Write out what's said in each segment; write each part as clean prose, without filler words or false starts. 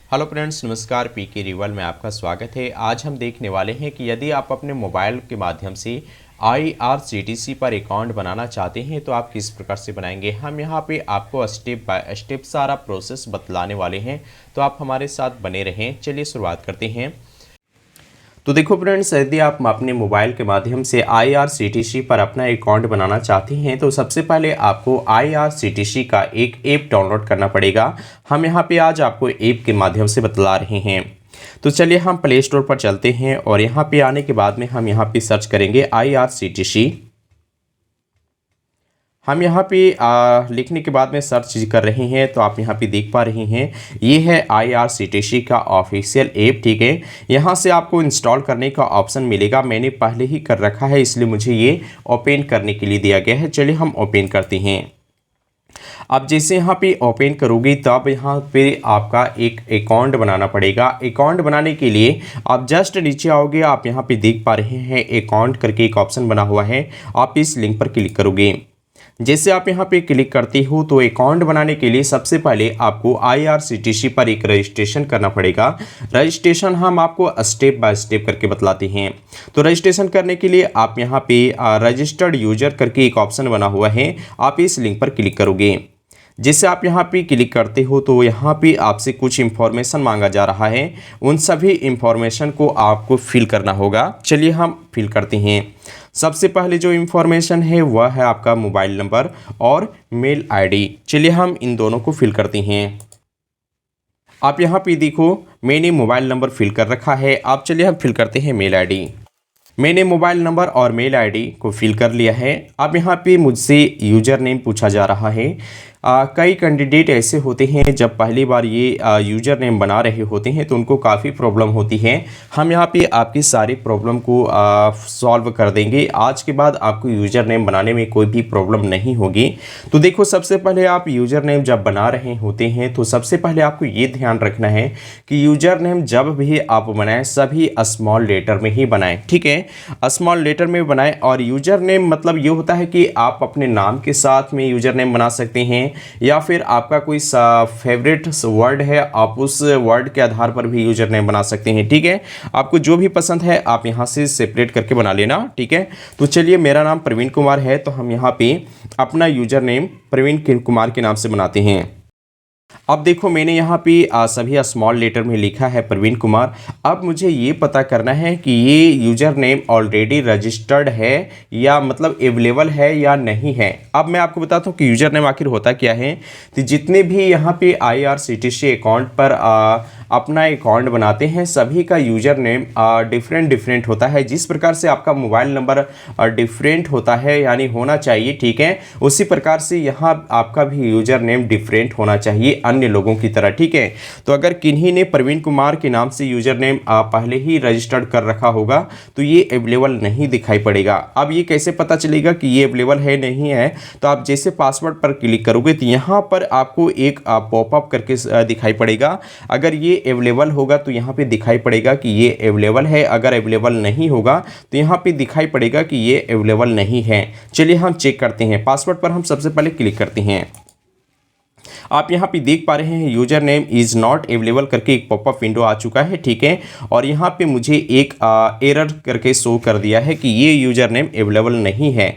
Hello friends, नमस्कार। पीके reveal में आपका स्वागत है। आज हम देखने वाले हैं कि यदि आप अपने मोबाइल के माध्यम से IRCTC पर अकाउंट बनाना चाहते हैं तो आप किस प्रकार से बनाएंगे। हम यहाँ पे आपको स्टेप बाय स्टेप सारा प्रोसेस बतलाने वाले हैं, तो आप हमारे साथ बने रहें। चलिए शुरुआत करते हैं। तो देखो फ्रेंड्स, यदि आप अपने मोबाइल के माध्यम से IRCTC पर अपना अकाउंट बनाना चाहते हैं तो सबसे पहले आपको IRCTC का एक ऐप डाउनलोड करना पड़ेगा। हम यहाँ पे आज आपको ऐप के माध्यम से बतला रहे हैं। तो चलिए हम प्ले स्टोर पर चलते हैं और यहाँ पे आने के बाद में हम यहाँ पे सर्च करेंगे IRCTC। हम यहाँ पे लिखने के बाद में सर्च कर रहे हैं तो आप यहाँ पे देख पा रहे हैं ये है IRCTC का ऑफिशियल ऐप। ठीक है, यहाँ से आपको इंस्टॉल करने का ऑप्शन मिलेगा। मैंने पहले ही कर रखा है इसलिए मुझे ये ओपन करने के लिए दिया गया है। चलिए हम ओपन करते हैं। अब जैसे यहाँ पे ओपन करोगे तब यहाँ पे आपका एक अकाउंट बनाना पड़ेगा। अकाउंट बनाने के लिए आप जस्ट नीचे आओगे, आप यहाँ पे देख पा रहे हैं अकाउंट करके एक ऑप्शन बना हुआ है। आप इस लिंक पर क्लिक करोगे। जैसे आप यहाँ पे क्लिक करते हो तो अकाउंट बनाने के लिए सबसे पहले आपको IRCTC पर एक रजिस्ट्रेशन करना पड़ेगा। रजिस्ट्रेशन हम आपको स्टेप बाय स्टेप करके बतलाते हैं। तो रजिस्ट्रेशन करने के लिए आप यहाँ पे रजिस्टर्ड यूजर करके एक ऑप्शन बना हुआ है, आप इस लिंक पर क्लिक करोगे। जैसे आप यहाँ पे क्लिक करते हो तो यहाँ पे आपसे कुछ इन्फॉर्मेशन मांगा जा रहा है। उन सभी इन्फॉर्मेशन को आपको फिल करना होगा। चलिए हम फिल करते हैं। सबसे पहले जो इन्फॉर्मेशन है वह है आपका मोबाइल नंबर और मेल आईडी। चलिए हम इन दोनों को फिल करते हैं। आप यहाँ पे देखो मैंने मोबाइल नंबर फिल कर रखा है। अब चलिए हम फिल करते हैं मेल आईडी। मैंने मोबाइल नंबर और मेल आईडी को फिल कर लिया है। अब यहाँ पे मुझसे यूज़र नेम पूछा जा रहा है। कई कैंडिडेट ऐसे होते हैं जब पहली बार ये यूज़र नेम बना रहे होते हैं तो उनको काफ़ी प्रॉब्लम होती है। हम यहाँ पे आपकी सारी प्रॉब्लम को सॉल्व कर देंगे। आज के बाद आपको यूज़र नेम बनाने में कोई भी प्रॉब्लम नहीं होगी। तो देखो, सबसे पहले आप यूज़र नेम जब बना रहे होते हैं तो सबसे पहले आपको ये ध्यान रखना है कि यूज़र नेम जब भी आप बनाएं सभी स्मॉल लेटर में ही बनाएं। ठीक है, स्मॉल लेटर में बनाएं। और यूज़र नेम मतलब ये होता है कि आप अपने नाम के साथ में यूज़र नेम बना सकते हैं, या फिर आपका कोई फेवरेट वर्ड है आप उस वर्ड के आधार पर भी यूजर नेम बना सकते हैं। ठीक है, आपको जो भी पसंद है आप यहां से सेपरेट करके बना लेना। ठीक है, तो चलिए मेरा नाम प्रवीण कुमार है तो हम यहां पे अपना यूजर नेम प्रवीण कुमार के नाम से बनाते हैं। अब देखो मैंने यहाँ पे सभी स्मॉल लेटर में लिखा है प्रवीण कुमार। अब मुझे ये पता करना है कि ये यूज़र नेम ऑलरेडी रजिस्टर्ड है या मतलब अवेलेबल है या नहीं है। अब मैं आपको बताता हूँ कि यूज़र नेम आखिर होता क्या है। तो जितने भी यहाँ पे IRCTC अकाउंट पर अपना अकाउंट बनाते हैं सभी का यूज़र नेम डिफरेंट होता है। जिस प्रकार से आपका मोबाइल नंबर डिफरेंट होता है यानी होना चाहिए, ठीक है, उसी प्रकार से यहाँ आपका भी यूज़र नेम डिफरेंट होना चाहिए अन्य लोगों की तरह। ठीक है, तो अगर किन्हीं ने प्रवीण कुमार के नाम से यूज़र नेम पहले ही रजिस्टर्ड कर रखा होगा तो ये अवेलेबल नहीं दिखाई पड़ेगा। अब ये कैसे पता चलेगा कि ये अवेलेबल है नहीं है, तो आप जैसे पासवर्ड पर क्लिक करोगे तो यहाँ पर आपको एक पॉपअप करके दिखाई पड़ेगा। अगर ये अवेलेबल होगा तो यहाँ पे दिखाई पड़ेगा कि ये अवेलेबल है, अगर अवेलेबल नहीं होगा तो यहाँ पे दिखाई पड़ेगा कि ये अवेलेबल नहीं है। चलिए हम चेक करते हैं। पासवर्ड पर हम सबसे पहले क्लिक करते हैं। आप यहाँ पे देख पा रहे हैं user name is not available करके एक पॉपअप विंडो आ चुका है। ठीक है, और यहाँ पे मुझे एक एरर करके शो कर दिया है कि ये यूजर नेम अवेलेबल नहीं है।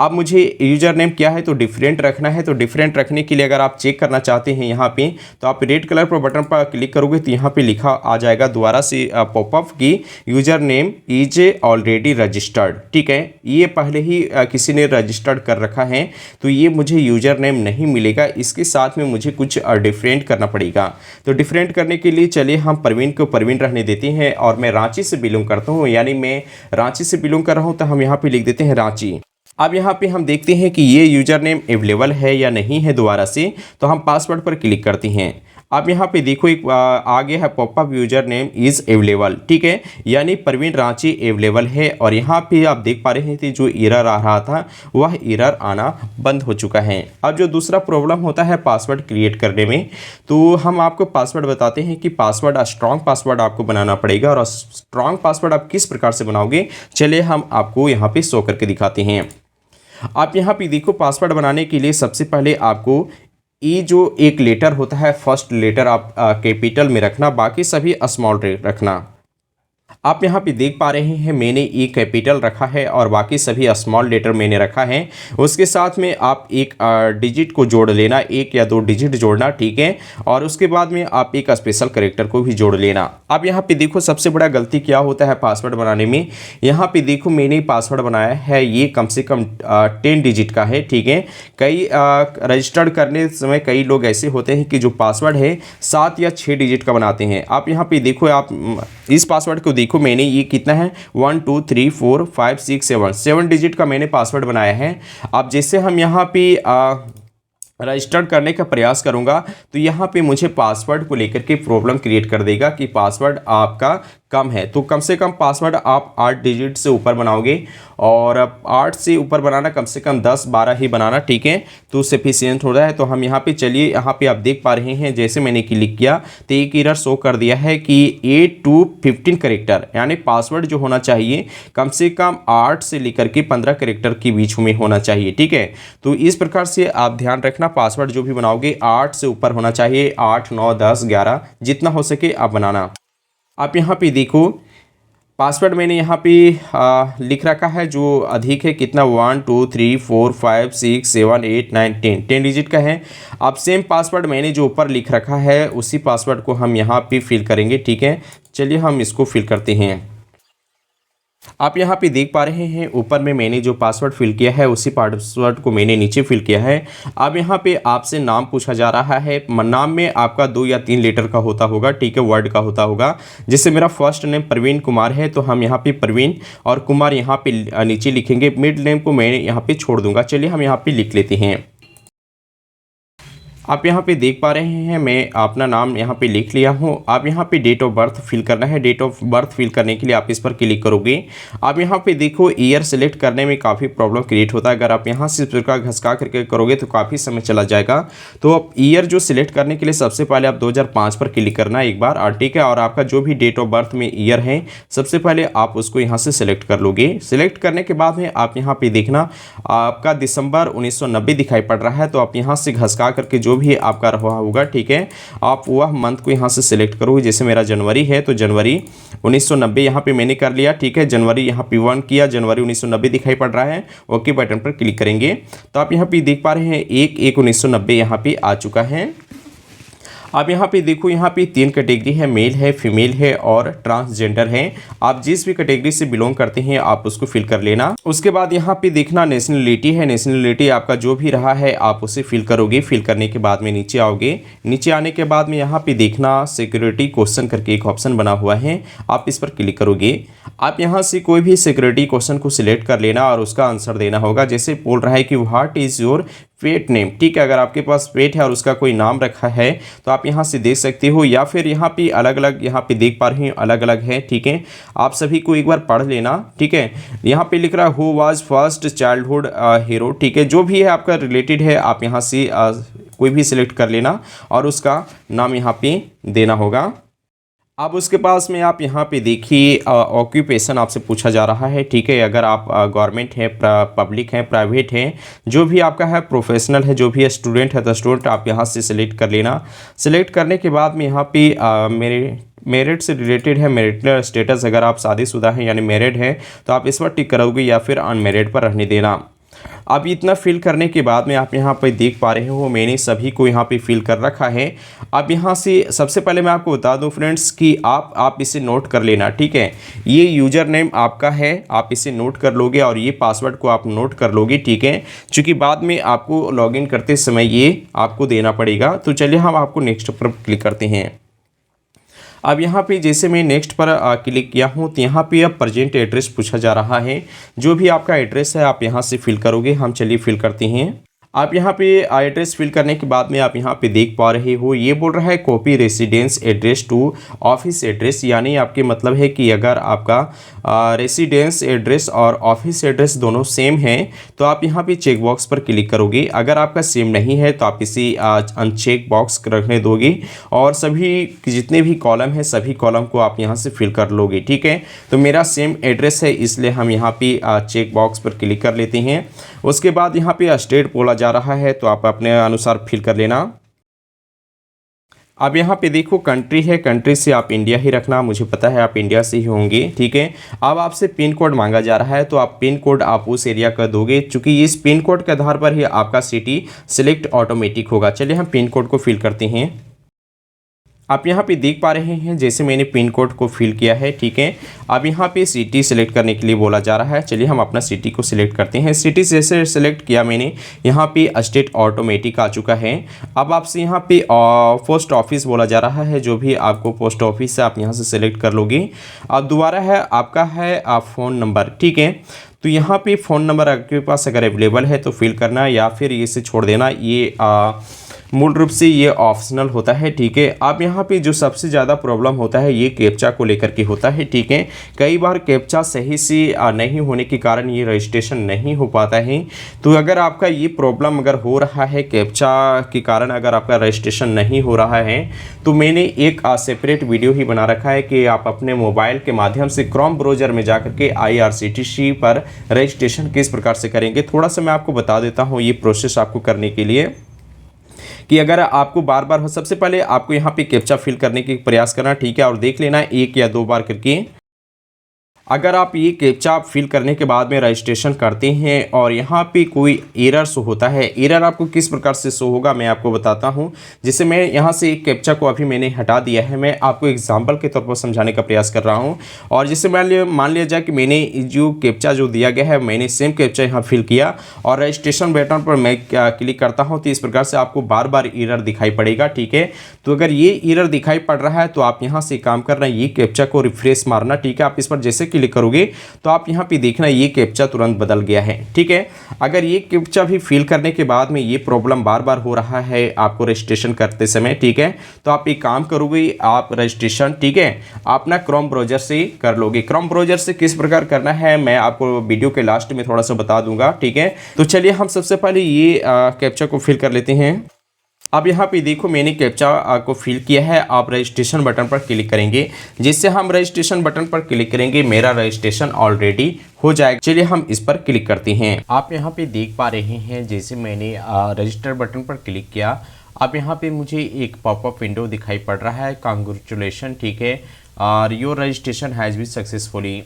अब मुझे यूजर नेम क्या है तो डिफरेंट रखना है। तो डिफरेंट रखने के लिए अगर आप चेक करना चाहते हैं यहाँ पे तो आप रेड कलर पर बटन पर क्लिक करोगे तो यहाँ पे लिखा आ जाएगा दोबारा से पॉपअप की user name is already registered. ठीक है, ये पहले ही किसी ने रजिस्टर्ड कर रखा है तो ये मुझे यूजर नेम नहीं मिलेगा। इसके साथ में मुझे कुछ डिफरेंट करना पड़ेगा। तो डिफरेंट करने के लिए चलिए हम प्रवीण को प्रवीण रहने देते हैं और मैं रांची से बिलोंग करता हूँ, यानी मैं रांची से बिलोंग कर रहा हूँ तो हम यहाँ पे लिख देते हैं रांची। अब यहाँ पे हम देखते हैं कि ये यूजर नेम अवेलेबल है या नहीं है दोबारा से, तो हम पासवर्ड पर क्लिक करते हैं। अब यहाँ पे देखो एक आगे है popup user name is available. ठीक है, यानी प्रवीण रांची अवेलेबल है। और यहाँ पे आप देख पा रहे थे जो एरर आ रहा था वह एरर आना बंद हो चुका है। अब जो दूसरा प्रॉब्लम होता है पासवर्ड क्रिएट करने में, तो हम आपको पासवर्ड बताते हैं कि पासवर्ड स्ट्रॉन्ग पासवर्ड आपको बनाना पड़ेगा। और स्ट्रॉन्ग पासवर्ड आप किस प्रकार से बनाओगे, चलिए हम आपको यहाँ पे शो करके दिखाते हैं। आप यहाँ पे देखो पासवर्ड बनाने के लिए सबसे पहले आपको ई जो एक लेटर होता है, फर्स्ट लेटर आप कैपिटल में रखना, बाकी सभी स्मॉल रखना। आप यहाँ पे देख पा रहे हैं मैंने ई कैपिटल रखा है और बाकी सभी स्मॉल लेटर मैंने रखा है। उसके साथ में आप एक डिजिट को जोड़ लेना, एक या दो डिजिट जोड़ना, ठीक है। और उसके बाद में आप एक स्पेशल कैरेक्टर को भी जोड़ लेना। अब यहाँ पे देखो सबसे बड़ा गलती क्या होता है पासवर्ड बनाने में। यहाँ पे देखो मैंने पासवर्ड बनाया है, ये कम से कम 10 डिजिट का है, ठीक है। कई रजिस्टर्ड करने समय कई लोग ऐसे होते हैं कि जो पासवर्ड है 7 या 6 डिजिट का बनाते हैं। आप यहाँ पे देखो, आप इस पासवर्ड को देखो, मैंने ये कितना है 1 2 3 4 5 6 7 डिजिट का मैंने पासवर्ड बनाया है। अब जैसे हम यहाँ पे रजिस्टर्ड करने का प्रयास करूँगा तो यहाँ पे मुझे पासवर्ड को लेकर के प्रॉब्लम क्रिएट कर देगा कि पासवर्ड आपका कम है। तो कम से कम पासवर्ड आप 8 डिजिट से ऊपर बनाओगे और 8 से ऊपर बनाना, कम से कम 10-12 ही बनाना, ठीक है, तो सफिशिएंट हो रहा है। तो हम यहाँ पे चलिए, यहाँ पे आप देख पा रहे हैं जैसे मैंने क्लिक किया तो एक एरर शो कर दिया है कि 8 to 15 करेक्टर, यानी पासवर्ड जो होना चाहिए कम से कम 8 से लेकर के 15 करेक्टर के बीच में होना चाहिए, ठीक है। तो इस प्रकार से आप ध्यान रखना, पासवर्ड जो भी बनाओगे 8 से ऊपर होना चाहिए, 8 9 10 11 जितना हो सके आप बनाना। आप यहाँ पे देखो पासवर्ड मैंने यहाँ पे लिख रखा है जो अधिक है कितना 1 2 3 4 5 6 7 8 9 10 डिजिट का है। अब सेम पासवर्ड मैंने जो ऊपर लिख रखा है उसी पासवर्ड को हम यहाँ पे फिल करेंगे, ठीक है। चलिए हम इसको फिल करते हैं। आप यहाँ पे देख पा रहे हैं ऊपर में मैंने जो पासवर्ड फिल किया है उसी पासवर्ड को मैंने नीचे फिल किया है। अब यहाँ पे आपसे नाम पूछा जा रहा है। नाम में आपका 2 या 3 लेटर का होता होगा, ठीक है, वर्ड का होता होगा। जैसे मेरा फर्स्ट नेम प्रवीण कुमार है तो हम यहाँ पे प्रवीण और कुमार यहाँ पे नीचे लिखेंगे। मिड नेम को मैं यहाँ पे छोड़ दूंगा। चलिए हम यहाँ पे लिख लेते हैं। आप यहाँ पे देख पा रहे हैं मैं अपना नाम यहाँ पे लिख लिया हूँ। आप यहाँ पे डेट ऑफ बर्थ फिल करना है। डेट ऑफ बर्थ फिल करने के लिए आप इस पर क्लिक करोगे। आप यहाँ पे देखो ईयर सेलेक्ट करने में काफ़ी प्रॉब्लम क्रिएट होता है। अगर आप यहाँ से प्रकार घसका करके करोगे तो काफ़ी समय चला जाएगा। तो आप ईयर जो सिलेक्ट करने के लिए सबसे पहले आप 2005 पर क्लिक करना एक बार, और ठीक है। और आपका जो भी डेट ऑफ बर्थ में ईयर है सबसे पहले आप उसको यहाँ से सिलेक्ट कर लोगे। सिलेक्ट करने के बाद में आप यहाँ पे देखना आपका दिसंबर 1990 दिखाई पड़ रहा है। तो आप यहाँ से घसका करके जो भी आपका रहा होगा, ठीक है, आप वह मंथ को यहाँ से सिलेक्ट करोगे। जैसे मेरा जनवरी है तो जनवरी 1990 यहाँ पे मैंने कर लिया, ठीक है। जनवरी यहाँ पे 1 किया, जनवरी 1990 दिखाई पड़ रहा है। ओके बटन पर क्लिक करेंगे तो आप यहाँ पे देख पा रहे हैं 1/1/1990 यहाँ पे आ चुका है। अब यहाँ पे देखो, यहाँ पे 3 कैटेगरी है, मेल है, फीमेल है और ट्रांसजेंडर है। आप जिस भी कैटेगरी से बिलोंग करते हैं आप उसको फिल कर लेना। उसके बाद यहाँ पे देखना नेशनलिटी है। नेशनलिटी आपका जो भी रहा है आप उसे फिल करोगे। फिल करने के बाद में नीचे आओगे। नीचे आने के बाद में यहाँ पे देखना सिक्योरिटी क्वेश्चन करके एक ऑप्शन बना हुआ है, आप इस पर क्लिक करोगे। आप यहाँ से कोई भी सिक्योरिटी क्वेश्चन को सिलेक्ट कर लेना और उसका आंसर देना होगा। जैसे बोल रहा है कि what is your pet name, ठीक है। अगर आपके पास पेट है और उसका कोई नाम रखा है तो आप यहाँ से देख सकते हो, या फिर यहाँ पे अलग अलग यहाँ पे देख पा रहे हैं अलग अलग है, ठीक है। आप सभी को एक बार पढ़ लेना, ठीक है। यहाँ पे लिख रहा है who was first childhood hero, ठीक है। जो भी है आपका रिलेटेड है आप यहाँ से कोई भी सिलेक्ट कर लेना और उसका नाम यहाँ पे देना होगा। अब उसके पास में आप यहाँ पे देखिए ऑक्यूपेशन आपसे पूछा जा रहा है, ठीक है। अगर आप गवर्नमेंट है, पब्लिक है, प्राइवेट है, जो भी आपका है, प्रोफेशनल है, जो भी है, स्टूडेंट है तो स्टूडेंट आप यहाँ से सिलेक्ट कर लेना। सिलेक्ट करने के बाद में यहाँ पे मेरे मेरिट से रिलेटेड है, मेरिटल स्टेटस, अगर आप शादीशुदा हैं यानी मैरिड है तो आप इस पर टिक करोगे या फिर अनमेरिड पर रहने देना। अब इतना फिल करने के बाद में आप यहाँ पे देख पा रहे हो मैंने सभी को यहाँ पे फिल कर रखा है। अब यहाँ से सबसे पहले मैं आपको बता दूं फ्रेंड्स कि आप इसे नोट कर लेना, ठीक है। ये यूज़र नेम आपका है, आप इसे नोट कर लोगे और ये पासवर्ड को आप नोट कर लोगे, ठीक है, क्योंकि बाद में आपको लॉगिन करते समय ये आपको देना पड़ेगा। तो चलिए हम आपको नेक्स्ट पर क्लिक करते हैं। अब यहाँ पे जैसे मैं नेक्स्ट पर क्लिक किया हूँ तो यहाँ पे अब प्रेजेंट एड्रेस पूछा जा रहा है। जो भी आपका एड्रेस है आप यहाँ से फिल करोगे। हम चलिए फिल करते हैं। आप यहाँ पे एड्रेस फिल करने के बाद में आप यहाँ पे देख पा रहे हो ये बोल रहा है copy residence address to office address, यानी आपके मतलब है कि अगर आपका रेसिडेंस एड्रेस और ऑफिस एड्रेस दोनों सेम है तो आप यहाँ पे चेक बॉक्स पर क्लिक करोगे। अगर आपका सेम नहीं है तो आप इसे अनचेक बॉक्स रखने दोगे और सभी जितने भी कॉलम है सभी कॉलम को आप यहाँ से फिल कर लोगे, ठीक है। तो मेरा सेम एड्रेस है इसलिए हम यहाँ पे चेक बॉक्स पर क्लिक कर लेते हैं। उसके बाद यहाँ पे स्टेट बोला जा रहा है, तो आप अपने अनुसार फिल कर लेना। अब यहाँ पे देखो कंट्री है, कंट्री से आप इंडिया ही रखना, मुझे पता है आप इंडिया से ही होंगे, ठीक है। अब आपसे पिन कोड मांगा जा रहा है, तो आप पिन कोड आप उस एरिया का दोगे, चूंकि इस पिन कोड के आधार पर ही आपका सिटी सिलेक्ट ऑटोमेटिक होगा। चलिए हम पिन कोड को फिल करते हैं। आप यहाँ पे देख पा रहे हैं जैसे मैंने पिन कोड को फिल किया है, ठीक है। अब यहाँ पे सिटी सिलेक्ट करने के लिए बोला जा रहा है। चलिए हम अपना सिटी को सिलेक्ट करते हैं। सिटी जैसे सिलेक्ट किया मैंने, यहाँ पे स्टेट ऑटोमेटिक आ चुका है। अब आपसे यहाँ पे पोस्ट ऑफिस बोला जा रहा है, जो भी आपको पोस्ट ऑफिस से आप यहाँ से सिलेक्ट कर लोगे। अब दोबारा है आपका है फ़ोन नंबर, ठीक है। तो यहाँ पे फ़ोन नंबर आपके पास अगर अवेलेबल है तो फिल करना, या फिर इसे छोड़ देना। ये मूल रूप से ये ऑप्शनल होता है, ठीक है। अब यहाँ पे जो सबसे ज़्यादा प्रॉब्लम होता है ये कैप्चा को लेकर के होता है, ठीक है। कई बार कैप्चा सही से नहीं होने के कारण ये रजिस्ट्रेशन नहीं हो पाता है। तो अगर आपका ये प्रॉब्लम अगर हो रहा है, कैप्चा के कारण अगर आपका रजिस्ट्रेशन नहीं हो रहा है, तो मैंने एक सेपरेट वीडियो ही बना रखा है कि आप अपने मोबाइल के माध्यम से क्रोम ब्राउज़र में जाकर के IRCTC पर रजिस्ट्रेशन किस प्रकार से करेंगे। थोड़ा सा मैं आपको बता देता हूँ ये प्रोसेस आपको करने के लिए, कि अगर आपको बार बार हो, सबसे पहले आपको यहाँ पे कैप्चा फिल करने की प्रयास करना, ठीक है, और देख लेना 1 या 2 बार करके। अगर आप ये कैप्चा फिल करने के बाद में रजिस्ट्रेशन करते हैं और यहाँ पे कोई एरर शो होता है, एरर आपको किस प्रकार से शो होगा मैं आपको बताता हूँ। जैसे मैं यहाँ से एक कैप्चा को अभी मैंने हटा दिया है, मैं आपको एग्जांपल के तौर पर समझाने का प्रयास कर रहा हूँ। और जैसे मान लिया जाए कि मैंने जो कैप्चा जो दिया गया है, मैंने सेम कैप्चा यहाँ फिल किया और रजिस्ट्रेशन बटन पर मैं क्लिक करता हूँ, तो इस प्रकार से आपको बार बार एरर दिखाई पड़ेगा, ठीक है। तो अगर ये एरर दिखाई पड़ रहा है तो आप यहाँ से काम करना, ये कैप्चा को रिफ्रेश मारना, ठीक है। आप इस पर जैसे क्लिक करोगे तो आप यहाँ पे देखना ये कैप्चा तुरंत बदल गया है, ठीक है। अगर ये कैप्चा भी फिल करने के बाद में ये प्रॉब्लम बार बार हो रहा है आपको रजिस्ट्रेशन करते समय, ठीक है, तो आप एक काम करोगे, आप रजिस्ट्रेशन, ठीक है, अपना क्रोम ब्राउज़र से कर लोगे। क्रोम ब्राउज़र से किस प्रकार करना है मैं आपको वीडियो के लास्ट में थोड़ा सा बता दूंगा, ठीक है। तो चलिए हम सबसे पहले ये कैप्चा को फिल कर लेते हैं। अब यहाँ पे देखो मैंने कैप्चा को फिल किया है। आप रजिस्ट्रेशन बटन पर क्लिक करेंगे, जिससे हम रजिस्ट्रेशन बटन पर क्लिक करेंगे मेरा रजिस्ट्रेशन ऑलरेडी हो जाएगा। चलिए हम इस पर क्लिक करते हैं। आप यहाँ पे देख पा रहे हैं जैसे मैंने रजिस्टर बटन पर क्लिक किया, अब यहाँ पे मुझे एक पॉपअप विंडो दिखाई पड़ रहा है, कांग्रेचुलेशन, ठीक है, और your registration has been successfully.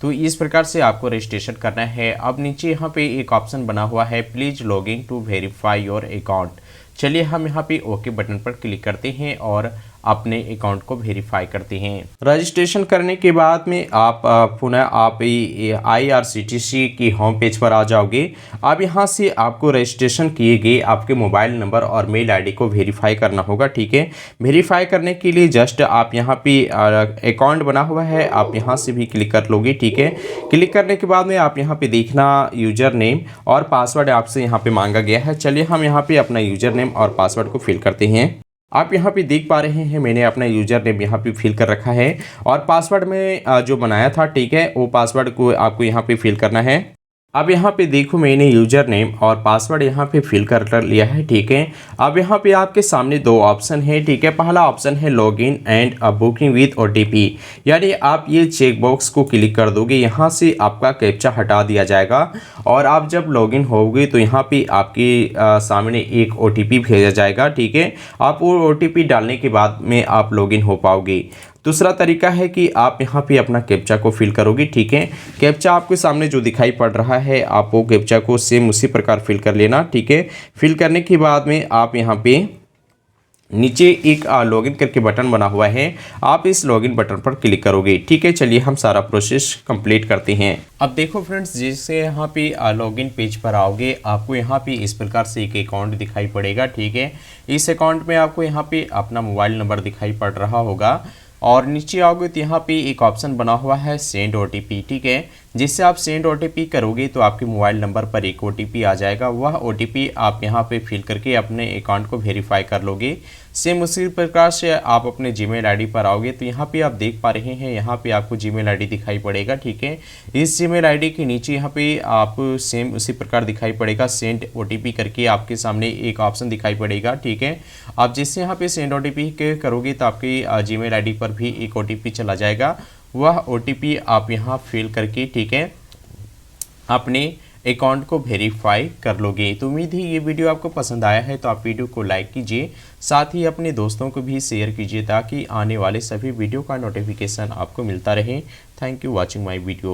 तो इस प्रकार से आपको रजिस्ट्रेशन करना है। अब नीचे यहाँ पे एक ऑप्शन बना हुआ है, please log in to verify your account. चलिए हम यहाँ पे ओके बटन पर क्लिक करते हैं और अपने अकाउंट को वेरीफाई करते हैं। रजिस्ट्रेशन करने के बाद में आप पुनः आप IRCTC की होम पेज पर आ जाओगे। अब यहाँ से आपको रजिस्ट्रेशन किए गए आपके मोबाइल नंबर और मेल आईडी को वेरीफाई करना होगा, ठीक है। वेरीफाई करने के लिए जस्ट आप यहाँ पे अकाउंट बना हुआ है, आप यहाँ से भी क्लिक कर लोगे, ठीक है। क्लिक करने के बाद में आप यहाँ पे देखना यूज़र नेम और पासवर्ड आपसे यहाँ पे मांगा गया है। चलिए हम यहाँ पे अपना यूज़र नेम और पासवर्ड को फिल करते हैं। आप यहाँ पे देख पा रहे हैं मैंने अपना यूज़र नेम यहाँ पे फिल कर रखा है और पासवर्ड में जो बनाया था, ठीक है, वो पासवर्ड को आपको यहाँ पे फिल करना है। अब यहाँ पे देखो मैंने यूज़र नेम और पासवर्ड यहाँ पे फिल कर लिया है, ठीक है। अब यहाँ पे आपके सामने 2 ऑप्शन है, ठीक है। पहला ऑप्शन है login and booking with OTP, यानी आप ये चेक बॉक्स को क्लिक कर दोगे, यहाँ से आपका कैप्चा हटा दिया जाएगा और आप जब लॉगिन होगे तो यहाँ पे आपके सामने एक OTP भेजा जाएगा, ठीक है। आप वो OTP डालने के बाद में आप लॉगिन हो पाओगे। दूसरा तरीका है कि आप यहाँ पे अपना कैप्चा को फिल करोगे, ठीक है। कैप्चा आपके सामने जो दिखाई पड़ रहा है आप वो कैप्चा को सेम उसी प्रकार फिल कर लेना, ठीक है। फिल करने के बाद में आप यहाँ पे नीचे एक लॉगिन करके बटन बना हुआ है, आप इस लॉगिन बटन पर क्लिक करोगे, ठीक है। चलिए हम सारा प्रोसेस कंप्लीट करते हैं। अब देखो फ्रेंड्स, जैसे यहाँ पे लॉगिन पेज पर आओगे आपको यहाँ पे इस प्रकार से एक अकाउंट दिखाई पड़ेगा, ठीक है। इस अकाउंट में आपको यहाँ पे अपना मोबाइल नंबर दिखाई पड़ रहा होगा और नीचे आओगे तो यहाँ पे एक ऑप्शन बना हुआ है सेंड OTP, ठीक है। जिससे आप सेंड OTP करोगे तो आपके मोबाइल नंबर पर एक OTP आ जाएगा। वह OTP आप यहाँ पे फिल करके अपने अकाउंट को वेरीफाई कर लोगे। सेम उसी प्रकार से आप अपने जीमेल आईडी पर आओगे तो यहाँ पे आप देख पा रहे हैं, यहाँ पे आपको जीमेल आईडी दिखाई पड़ेगा, ठीक है। इस जीमेल आईडी के नीचे यहाँ पे आप सेम उसी प्रकार दिखाई पड़ेगा सेंड OTP करके आपके सामने एक ऑप्शन दिखाई पड़ेगा, ठीक है। आप जिससे यहाँ पे सेंड OTP करोगे तो आपकी जीमेल आईडी पर भी एक OTP चला जाएगा। वह OTP आप यहाँ फिल करके, ठीक है, अपने अकाउंट को वेरीफाई कर लोगे। तो उम्मीद है ये वीडियो आपको पसंद आया है, तो आप वीडियो को लाइक कीजिए, साथ ही अपने दोस्तों को भी शेयर कीजिए ताकि आने वाले सभी वीडियो का नोटिफिकेशन आपको मिलता रहे। Thank you watching my video.